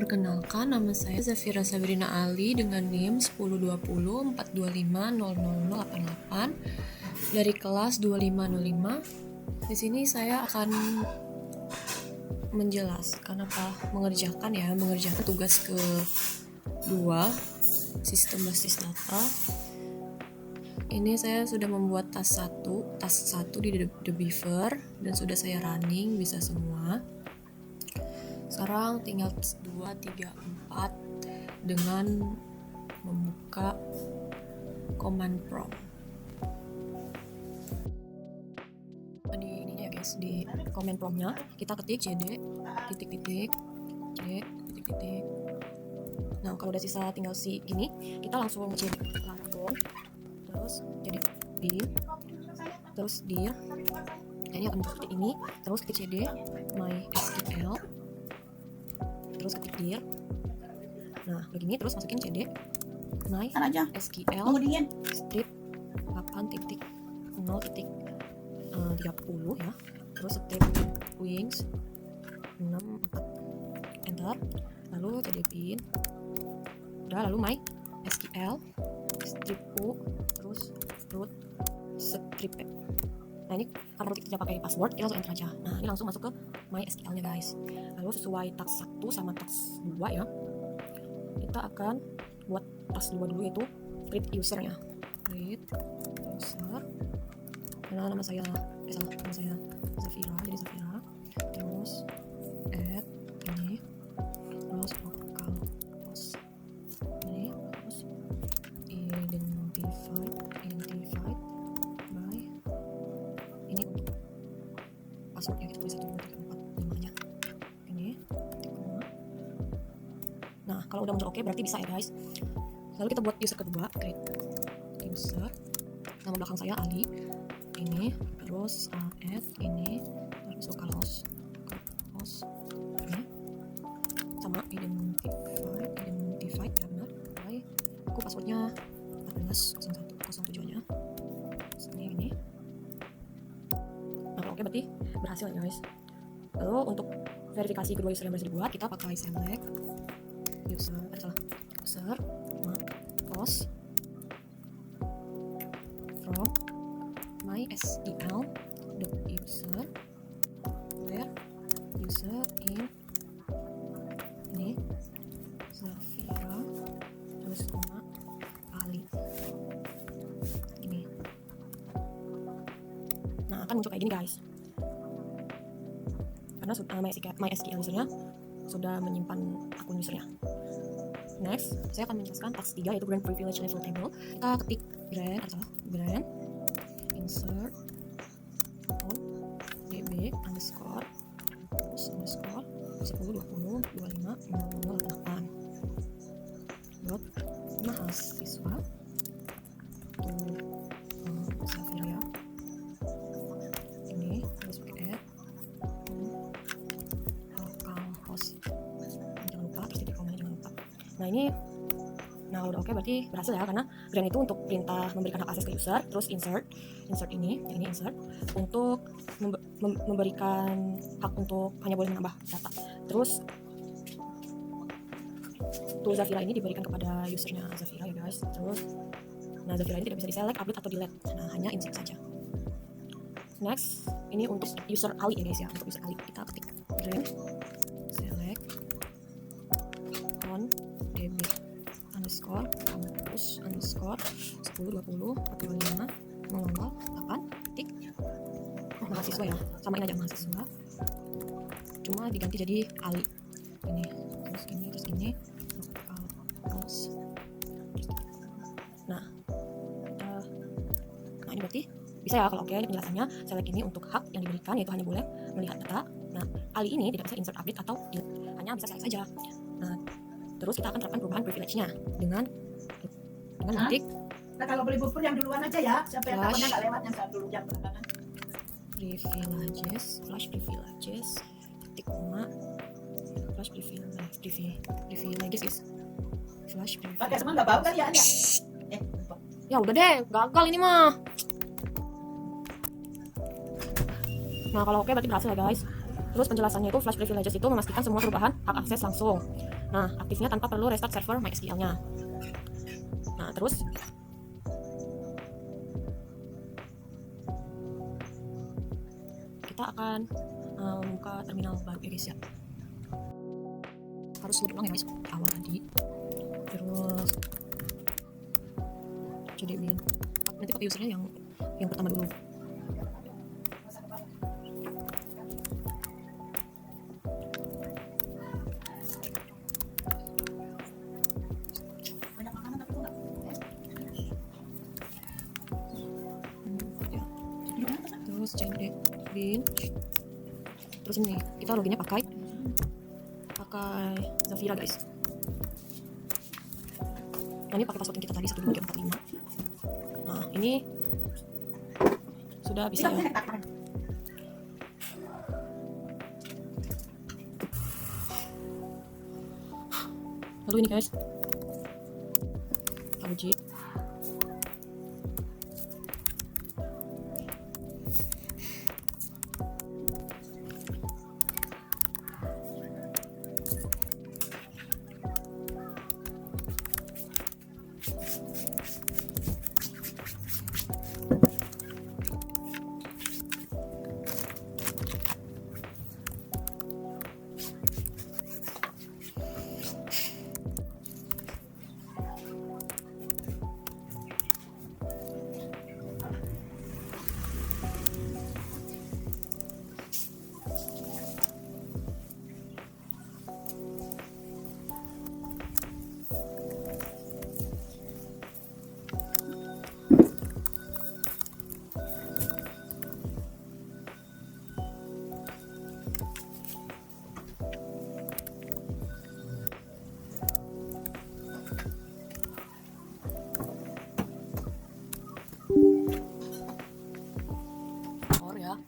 Perkenalkan, nama saya Zafira Sabrina Ali dengan NIM 102042500088 dari kelas 2505. Di sini saya akan menjelaskan mengerjakan tugas kedua sistem basis data. Ini saya sudah membuat task 1 di The Beaver dan sudah saya running, bisa semua. Sekarang tinggal 2, 3, 4 dengan membuka command prompt. Di ininya ya guys, di command promptnya kita ketik cd titik-titik c titik-titik. Nah kalau udah sisa tinggal si gini, kita langsung cd langsung, terus jadi bin, terus dir. Nah, ini akan seperti ini, terus ketik cd mysql, terus ketik dir. Nah begini, terus masukin cd mysql strip 8.0.30 ya, terus strip wings 64, enter, lalu cd bin, udah, lalu mysql strip u, terus root strip. Nah ini karena kita pakai password, kita langsung enter aja. Nah ini langsung masuk ke mysql nya guys. Lalu sesuai task 1 sama task 2 ya, kita akan buat task 2 dulu, yaitu create usernya. Create user, nama saya Zafira, jadi Zafira, terus add ini, terus localhost ini, terus identified by ini untuk passwordnya, kita tulis 1, 2, 3, 4, 5 nya ini. Nah kalau udah muncul oke, berarti bisa ya guys. Lalu kita buat user kedua, create user, nama belakang saya Ali ini, terus add ini, terus localhost ini, sama identified ya benar, aku passwordnya 14.01.07 nya ini. Nah kalau oke berarti berhasil ya guys. Lalu untuk verifikasi kedua user yang berhasil dibuat, kita pakai select user post from mysql user where user in ini Zafira, terus nama Ali ini. Nah akan muncul kayak gini guys, karena MySQL usernya sudah menyimpan akun usernya. Next, saya akan menjelaskan task 3, yaitu grant privilege level table. Kita ketik grant insert on db underscore 10.20.25.0088 dot mahasiswa Zafira ya ini, terus pakai add localhost, jangan lupa, terus titik komanya jangan lupa. Nah ini, nah udah oke berarti berhasil ya, karena grant itu untuk perintah memberikan hak akses ke user, terus insert ini insert untuk memberikan hak untuk hanya boleh menambah data, terus tool Zafira ini diberikan kepada usernya Zafira ya guys. Terus nah Zafira ini tidak bisa di-select, update atau delete, nah hanya insert saja. Next, ini untuk user Ali ya guys ya, untuk user Ali kita ketik grant select on db underscore campus underscore 10.20.45.0088 titik mahasiswa ya, samain aja mahasiswa, cuma diganti jadi Ali ini, terus ini localhost. Nah ini berarti bisa ya. Kalau oke, ini penjelasannya. Select ini untuk hak yang diberikan, yaitu hanya boleh melihat data. Nah Ali ini tidak bisa insert, update atau delete, hanya bisa select saja. Nah terus kita akan terapkan perubahan privilege-nya dengan ketik. Nah kalau beli bubur yang duluan aja ya, siapa yang tahunya nggak lewat yang dulu yang belakangan. Flash privileges titik koma flash privileges is flash privileges. Pakai semua nggak bau kan ya? Ya udah deh, gagal ini mah. Nah kalau oke berarti berhasil ya guys. Terus penjelasannya itu flash privileges itu memastikan semua perubahan hak akses langsung. Nah, aktifnya tanpa perlu restart server MySQL-nya. Nah, terus kita akan membuka terminal baru ya guys ya. Harus load ulang ya guys awal tadi. Terus cdbin. Nanti pakai usernya yang pertama dulu. Banyak makanan tapi kok nggak? Ya. Terus cdbin. Terus ini kita loginnya pakai Zafira guys. Nah, ini pakai password yang kita tadi 1245. Nah, ini sudah bisa ya. Lalu ini guys, kita uji.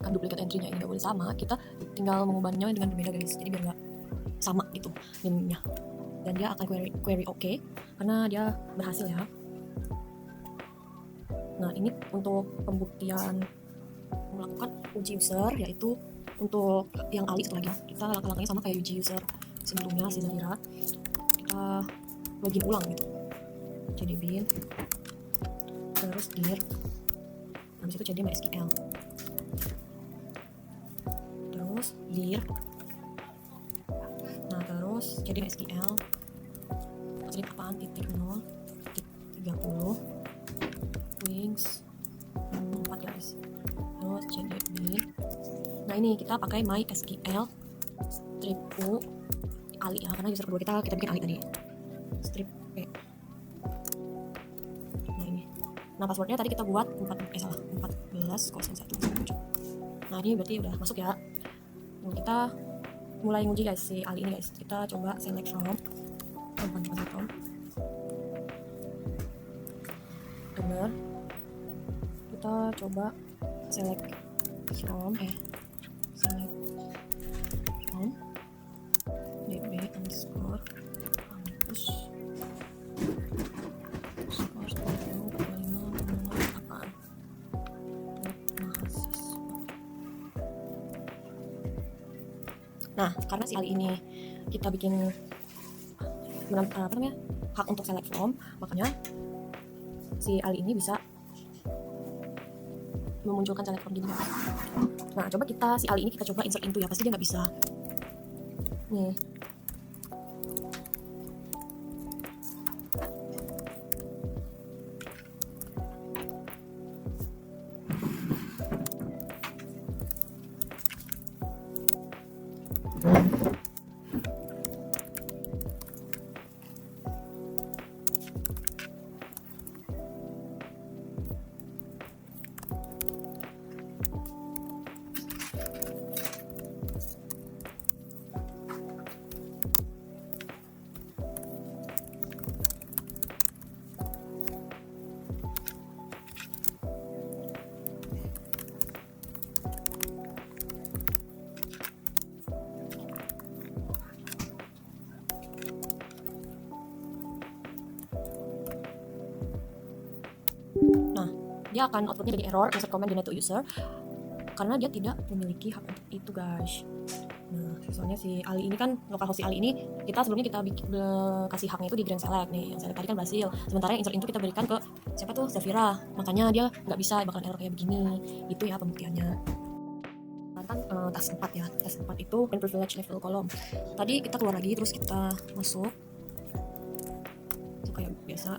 Kan duplicate entry-nya ini nggak boleh sama, kita tinggal mengubahnya dengan berbeda guys, jadi biar nggak sama gitu namanya. Dan dia akan query oke karena dia berhasil ya. Nah, ini untuk pembuktian melakukan uji user, yaitu untuk yang Ali satu lagi ya. Kita langkah-langkahnya sama kayak uji user sebelumnya si Zafira. Kita login ulang gitu, cdbin, terus dir, habis itu cd MySQL, terus dir, nah terus cd MySQL, jadi apaan titik 0 titik 30 wings 4 guys, terus cdbin. Nah, ini kita pakai MySQL strip u Ali ya, karena user kedua kita bikin Ali tadi, strip p. Nah, ini, nah passwordnya tadi kita buat 1401. Nah, ini berarti udah masuk ya. Nah, kita mulai nguji guys si Ali ini guys. Kita coba select from bener. Kita coba select from db underscore campus underscore 1045 mahasiswa. Nah, karena si Ali ini kita bikin hak untuk select from, makanya si Ali ini bisa memunculkan select from gini guys. Nah, coba si Ali ini kita coba insert into ya, pasti dia nggak bisa. Nih. Nah, dia akan outputnya jadi error insert comment denied to user karena dia tidak memiliki hak untuk itu guys. Nah, soalnya si Ali ini kan lokal host si Ali ini sebelumnya kita kasih haknya itu di Grand Select nih. Yang select tadi kan berhasil. Sementara yang insert intro kita berikan ke siapa tuh Zafira. Makanya dia nggak bisa bakalan error kayak begini. Itu ya pembuktiannya. Kan task 4 ya. Task 4 itu pen privilege level column. Tadi kita keluar lagi terus kita masuk. Itu kayak biasa.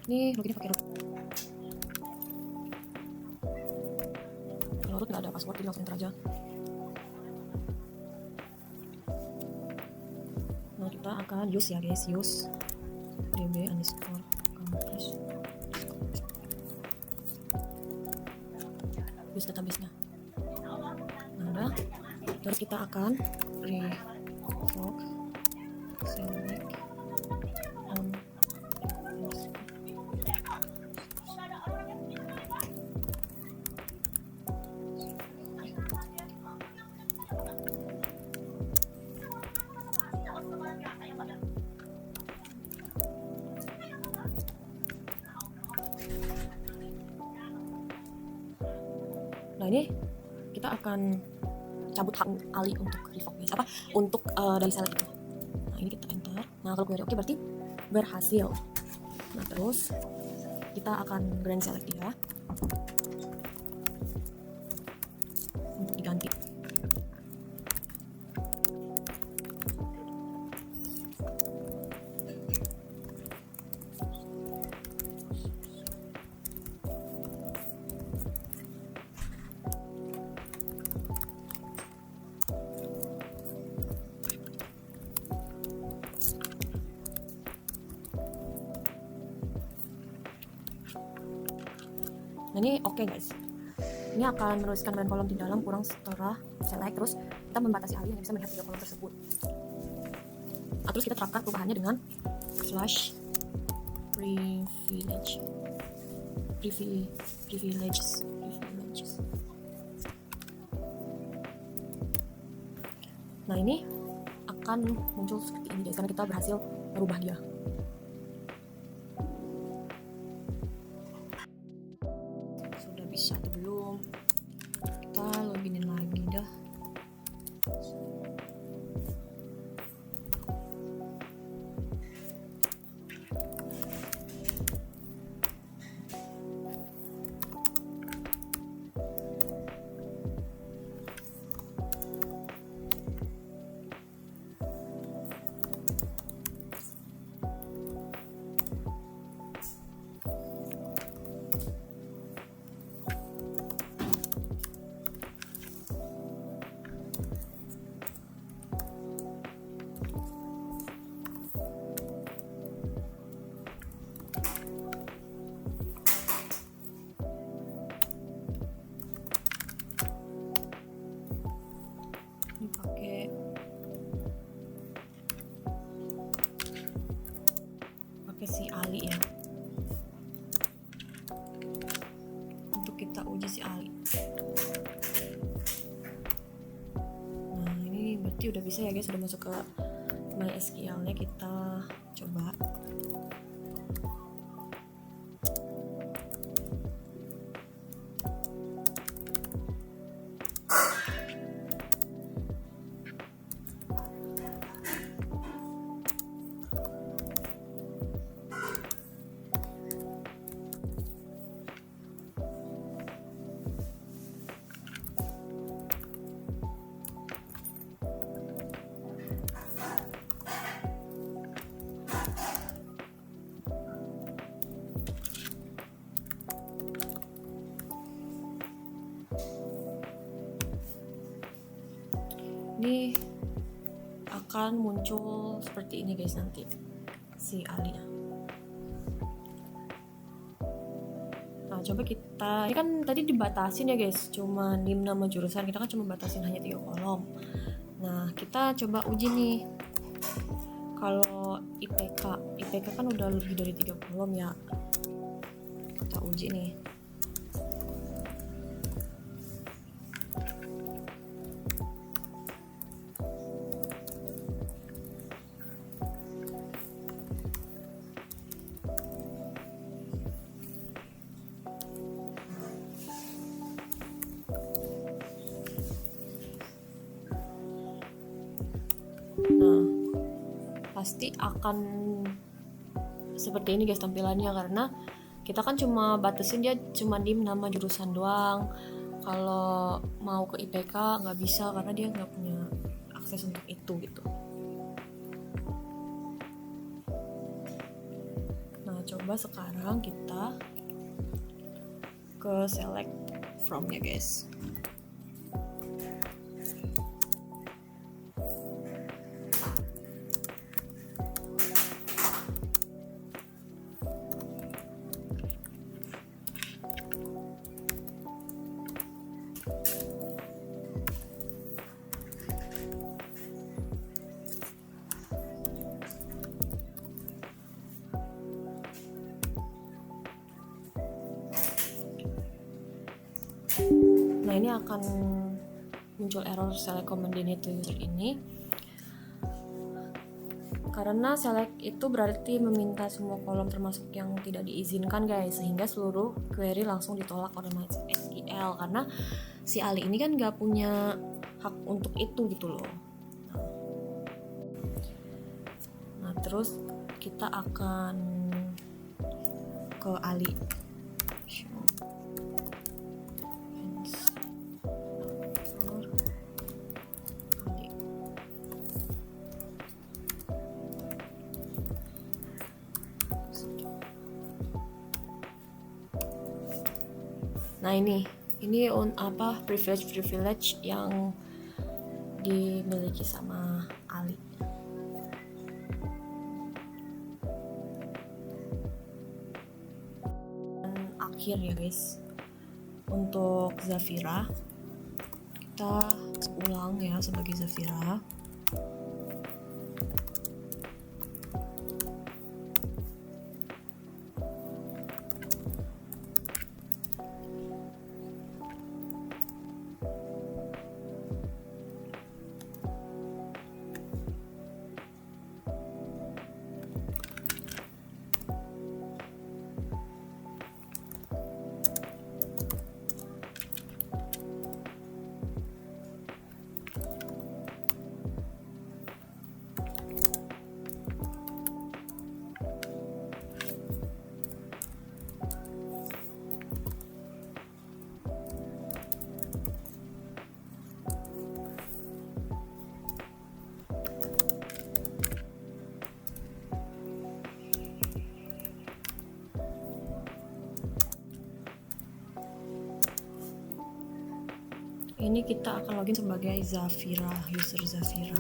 Ini loginnya pakai root. Kalau root nggak ada password jadi langsung enter aja. Nah kita akan use ya guys, use db underscore campus use database-nya. Nah udah, terus kita akan revoke select on. Nah ini kita akan cabut hak Ali untuk revoke guys, untuk dari select itu. Nah ini kita enter. Nah kalau query oke berarti berhasil. Nah terus kita akan grand select dia untuk diganti. Nah ini oke guys. Ini akan menuliskan main kolom di dalam kurang setelah select, terus kita membatasi Ali yang bisa melihat 3 kolom tersebut. Nah, terus kita terapkan perubahannya dengan slash privileges. Nah ini akan muncul seperti ini guys, karena kita berhasil merubah dia. Sudah bisa atau belum? Kita loginin lagi dah. Ini pakai si Ali ya, untuk kita uji si Ali. Nah ini berarti udah bisa ya guys, udah masuk ke MySQL nya. Kita coba. Ini akan muncul seperti ini guys nanti si Ali. Nah coba kita, ini kan tadi dibatasin ya guys, cuma nim nama jurusan, kita kan cuma batasin hanya 3 kolom. Nah kita coba uji nih, kalau IPK kan udah lebih dari 3 kolom ya, kita uji nih. Nah, pasti akan seperti ini guys tampilannya, karena kita kan cuma batasin dia cuma dim nama jurusan doang. Kalau mau ke IPK nggak bisa karena dia nggak punya akses untuk itu gitu. Nah, coba sekarang kita ke select from-nya guys. Nah, ini akan muncul error select command to user ini, karena select itu berarti meminta semua kolom termasuk yang tidak diizinkan guys, sehingga seluruh query langsung ditolak oleh MySQL karena si Ali ini kan nggak punya hak untuk itu gitu loh. Nah terus kita akan ke Ali. Nah ini privilege yang dimiliki sama Ali. Dan akhir ya guys, untuk Zafira kita ulang ya sebagai Zafira. Ini kita akan login sebagai Zafira, user Zafira.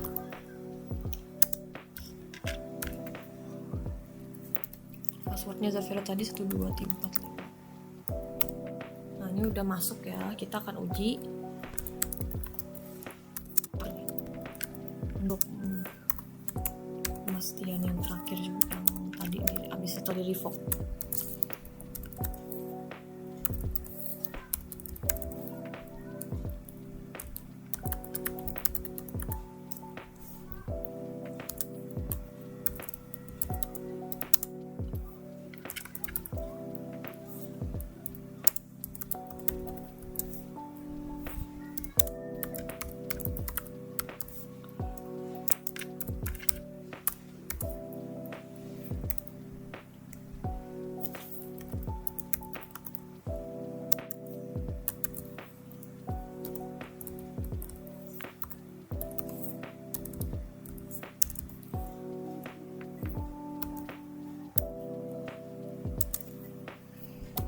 Passwordnya Zafira tadi 12345. Nah ini udah masuk ya, kita akan uji untuk pemastian yang terakhir juga, yang tadi habis itu di revoke.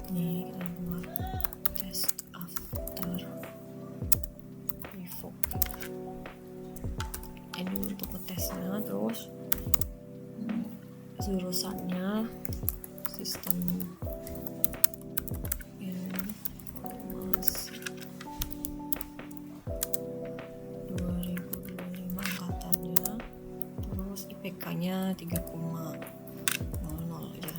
Nih kita buat test after revoke. Ini untuk ngetesnya, terus jurusannya sistem angkanya 3,00 aja.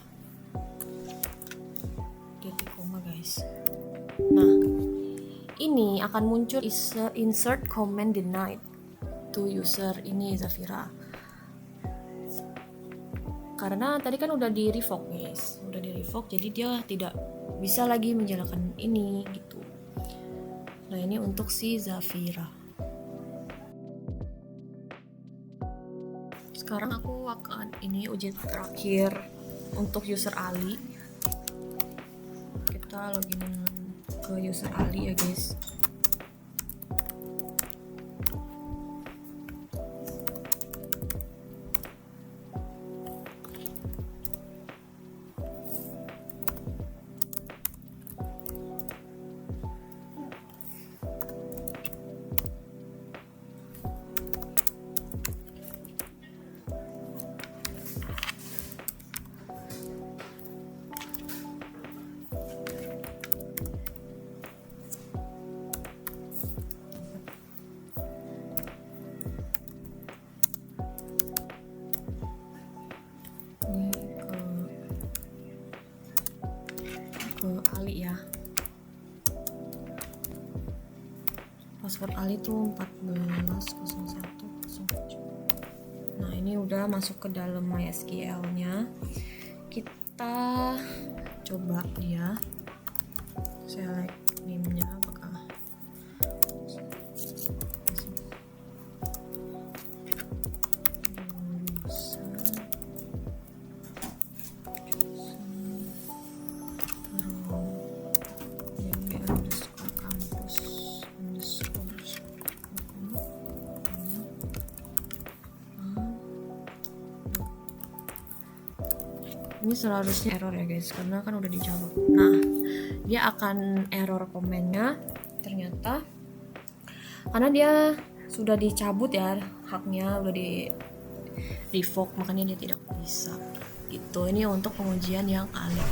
Dia di koma guys. Nah, ini akan muncul insert comment denied to user ini Zafira. Karena tadi kan udah di revoke guys, jadi dia tidak bisa lagi menjalankan ini gitu. Nah ini untuk si Zafira. Sekarang aku akan ini uji terakhir untuk user Ali. Kita login ke user Ali ya guys. Ini ke Ali ya. Password Ali tuh 140107. Nah ini udah masuk ke dalam MySQL nya. Kita coba dia select name nya apakah ini seharusnya error ya guys, karena kan udah dijawab. Nah dia akan error komennya ternyata karena dia sudah dicabut ya haknya, udah di revoke, makanya dia tidak bisa gitu. Ini untuk pengujian yang Ali.